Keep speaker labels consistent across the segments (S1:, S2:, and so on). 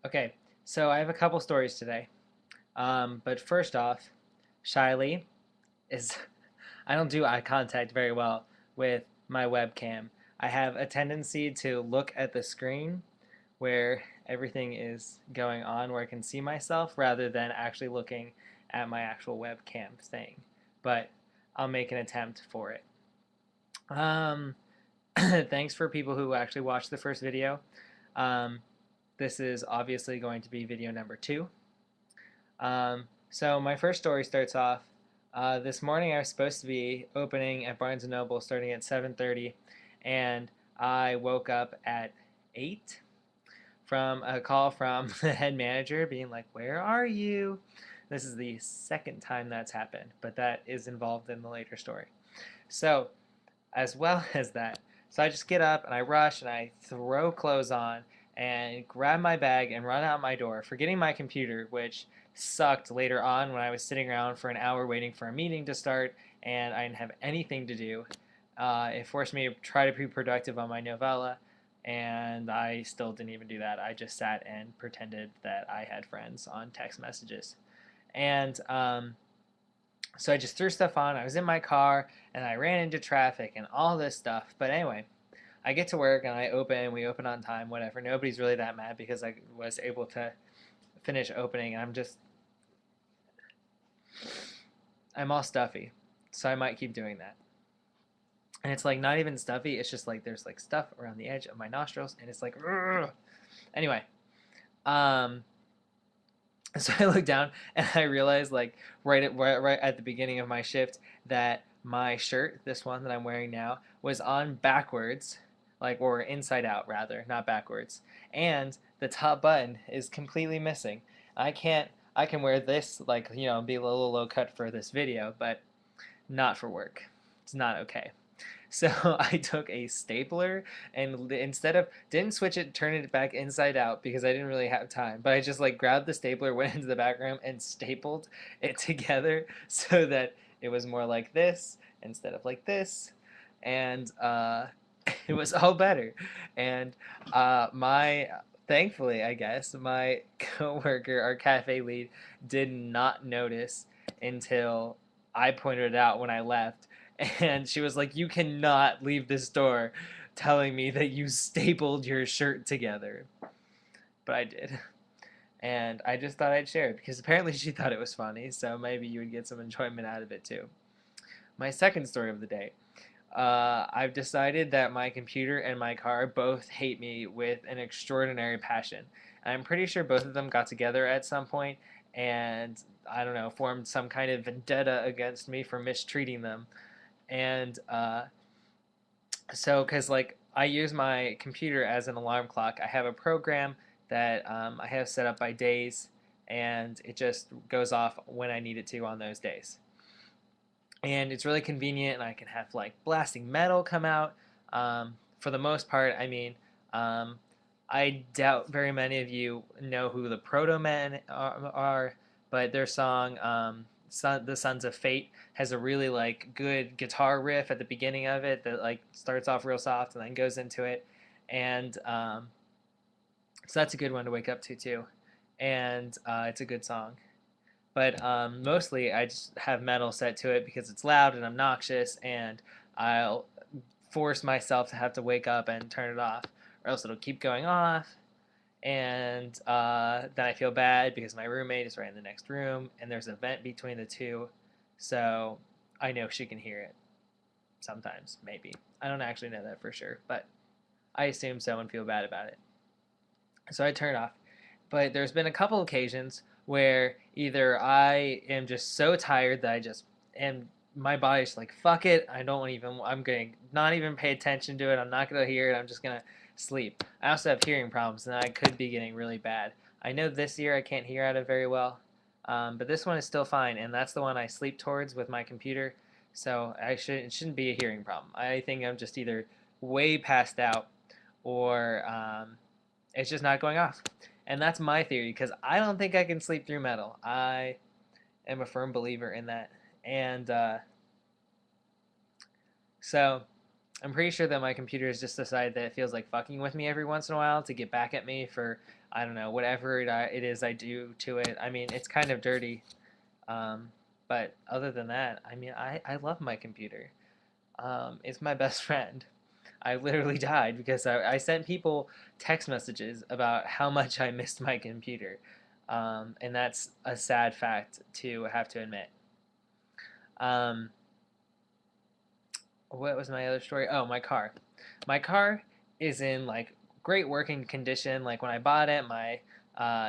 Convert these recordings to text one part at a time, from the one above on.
S1: Okay, so I have a couple stories today. But first off, shylee is I don't do eye contact very well with my webcam. I have a tendency to look at the screen where everything is going on, where I can see myself, rather than actually looking at my actual webcam thing. But I'll make an attempt for it. Um, Thanks for people who actually watched the first video. Um, this is obviously going to be video number 2. So my first story starts off. This morning I was supposed to be opening at Barnes& Noble starting at 7:30, and I woke up at 8 from a call from the head manager being like, "Where are you?" This is the second time that's happened, but that is involved in the later story. So, as well as that, so I just get up and I rush and I throw clothes on and grab my bag and run out my door, forgetting my computer, which sucked later on when I was sitting around for an hour waiting for a meeting to start and I didn't have anything to do. It forced me to try to be productive on my novella, and I still didn't even do that. I just sat and pretended that I had friends on text messages. And so I just threw stuff on. I was in my car and I ran into traffic and all this stuff. But anyway, I get to work and we open on time, whatever. Nobody's really that mad because I was able to finish opening. I'm all stuffy. So I might keep doing that. And it's like not even stuffy, it's just like there's like stuff around the edge of my nostrils and it's like, "Ugh." Anyway, um, so I look down and I realize like right at the beginning of my shift that my shirt, this one that I'm wearing now, was on backwards, like or inside out rather, not backwards. And the top button is completely missing. I can't I can wear this like, be a little low cut for this video, but not for work. It's not okay. So I took a stapler and instead of didn't switch it, turn it back inside out because I didn't really have time. But I just like grabbed the stapler, went into the back room, and stapled it together so that it was more like this instead of like this, and it was all better. And my thankfully, I guess my coworker, our cafe lead, did not notice until I pointed it out when I left, and she was like, "You cannot leave this store telling me that you stapled your shirt together." But I did. And I just thought I'd share it because apparently she thought it was funny, so maybe you would get some enjoyment out of it too. My second story of the day. I've decided that my computer and my car both hate me with an extraordinary passion. I'm pretty sure both of them got together at some point and, I don't know, formed some kind of vendetta against me for mistreating them. And so because like I use my computer as an alarm clock, I have a program that I have set up by days, and it just goes off when I need it to on those days. And it's really convenient, and I can have like blasting metal come out. For the most part, I mean, um, I doubt very many of you know who the Proto Men are, but their song "The Sons of Fate" has a really like good guitar riff at the beginning of it that like starts off real soft and then goes into it, and so that's a good one to wake up to too, and it's a good song. But mostly I just have metal set to it because it's loud and obnoxious, and I'll force myself to have to wake up and turn it off, or else it'll keep going off. And then I feel bad because my roommate is right in the next room, and there's a vent between the two, so I know she can hear it sometimes, maybe. I don't actually know that for sure, but I assume so and feel bad about it. So I turn it off. But there's been a couple occasions where either I am just so tired that I just am my body's like fuck it, I'm going to not even pay attention to it. I'm not going to hear it. I'm just going to sleep. I also have hearing problems and I could be getting really bad. I know this year I can't hear out of very well. But this one is still fine, and that's the one I sleep towards with my computer. So it shouldn't be a hearing problem. I think I'm just either way passed out or it's just not going off. And that's my theory because I don't think I can sleep through metal. I am a firm believer in that. And so I'm pretty sure that my computer has just decided that it feels like fucking with me every once in a while to get back at me for, I don't know, whatever it is I do to it. I mean, it's kind of dirty. Um, but other than that, I mean, I love my computer. It's my best friend. I literally died because I sent people text messages about how much I missed my computer. And that's a sad fact to have to admit. Um, what was my other story? Oh, my car. My car is in like great working condition. Like when I bought it, my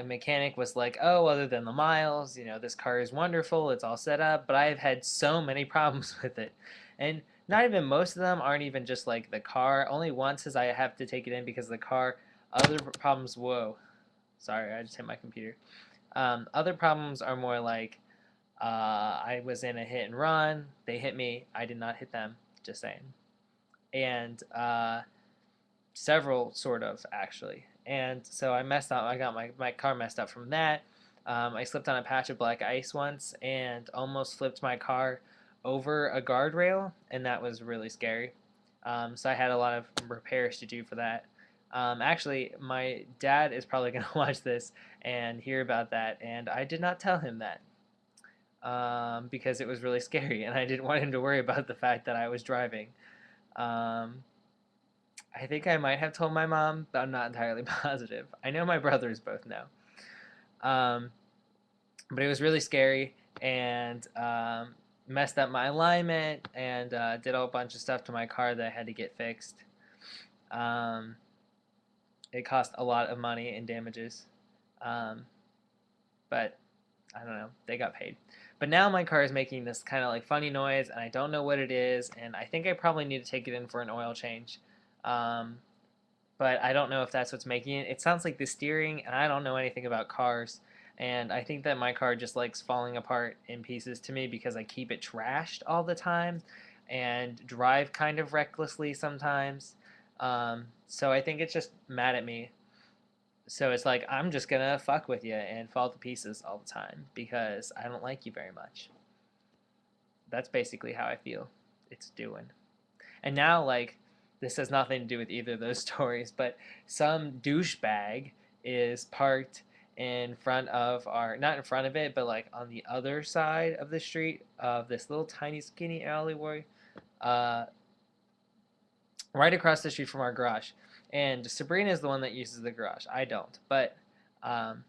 S1: mechanic was like, "Oh, other than the miles, this car is wonderful. It's all set up." But I've had so many problems with it, and not even most of them aren't even just like the car. Only once is I have to take it in because of the car. Other problems, whoa, sorry, I just hit my computer. Other problems are more like I was in a hit and run. They hit me. I did not hit them. Just saying. And several, sort of, actually. And so I messed up. I got my car messed up from that. I slipped on a patch of black ice once and almost flipped my car over a guardrail, and that was really scary. So I had a lot of repairs to do for that. Actually, my dad is probably going to watch this and hear about that, and I did not tell him that because it was really scary, and I didn't want him to worry about the fact that I was driving. Um, I think I might have told my mom, but I'm not entirely positive. I know my brothers both know. Um, but it was really scary and messed up my alignment and did a whole bunch of stuff to my car that I had to get fixed. Um, it cost a lot of money in damages. Um, but I don't know, they got paid. But now my car is making this kind of like funny noise, and I don't know what it is, and I think I probably need to take it in for an oil change. Um, but I don't know if that's what's making it. It sounds like the steering, and I don't know anything about cars. And I think that my car just likes falling apart in pieces to me because I keep it trashed all the time and drive kind of recklessly sometimes. So I think it's just mad at me. So it's like, I'm just gonna fuck with you and fall to pieces all the time because I don't like you very much. That's basically how I feel it's doing. And now, like, this has nothing to do with either of those stories, but some douchebag is parked in front of our, not in front of it, but like on the other side of the street of this little tiny skinny alleyway, uh, right across the street from our garage. And Sabrina is the one that uses the garage. I don't, but um,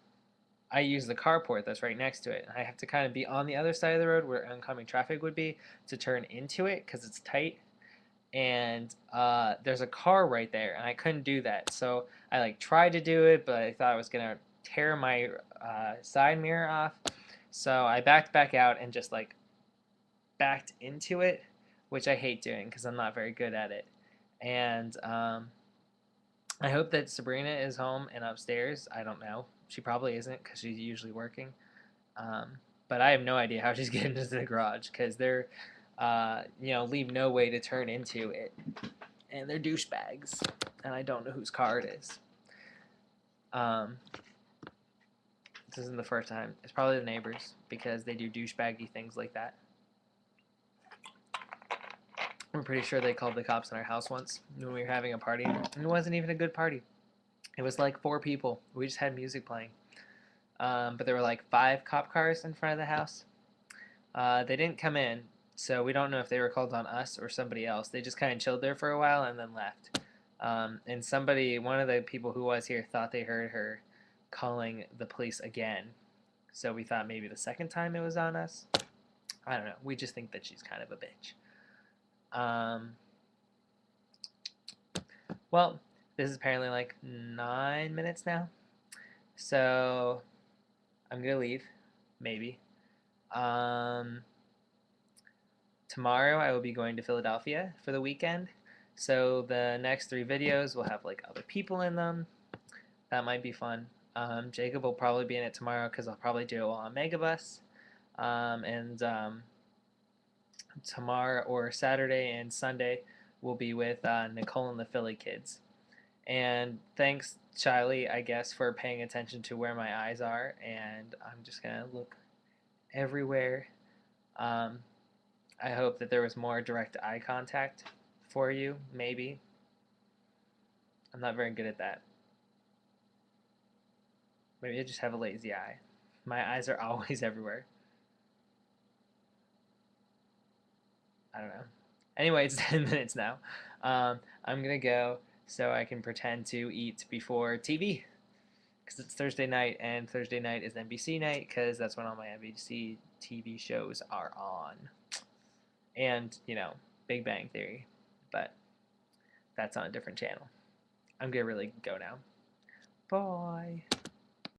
S1: I use the carport that's right next to it. And I have to kind of be on the other side of the road where oncoming traffic would be to turn into it because it's tight. And there's a car right there, and I couldn't do that. So I like tried to do it, but I thought I was gonna tear my side mirror off. So I backed back out and just like backed into it, which I hate doing because I'm not very good at it. And I hope that Sabrina is home and upstairs. I don't know. She probably isn't because she's usually working. Um, but I have no idea how she's getting into the garage because they're, leave no way to turn into it. And they're douchebags. And I don't know whose car it is. Um, this isn't the first time. It's probably the neighbors because they do douchebaggy things like that. I'm pretty sure they called the cops on our house once when we were having a party. And it wasn't even a good party. It was like 4 people. We just had music playing. But there were like 5 cop cars in front of the house. They didn't come in, so we don't know if they were called on us or somebody else. They just kind of chilled there for a while and then left. And one of the people who was here, thought they heard her calling the police again. So we thought maybe the second time it was on us. I don't know. We just think that she's kind of a bitch. Well, this is apparently like 9 minutes now. So I'm going to leave. Maybe. Tomorrow I will be going to Philadelphia for the weekend. So the next 3 videos will have like other people in them. That might be fun. Jacob will probably be in it tomorrow because I'll probably do it while on Megabus. And tomorrow or Saturday and Sunday will be with Nicole and the Philly kids. And thanks, Shylee, I guess, for paying attention to where my eyes are. And I'm just going to look everywhere. I hope that there was more direct eye contact for you, maybe. I'm not very good at that. Maybe I just have a lazy eye. My eyes are always everywhere. I don't know. Anyway, it's 10 minutes now. I'm gonna go so I can pretend to eat before TV because it's Thursday night, and Thursday night is NBC night because that's when all my NBC TV shows are on. And, Big Bang Theory, but that's on a different channel. I'm gonna really go now. Bye.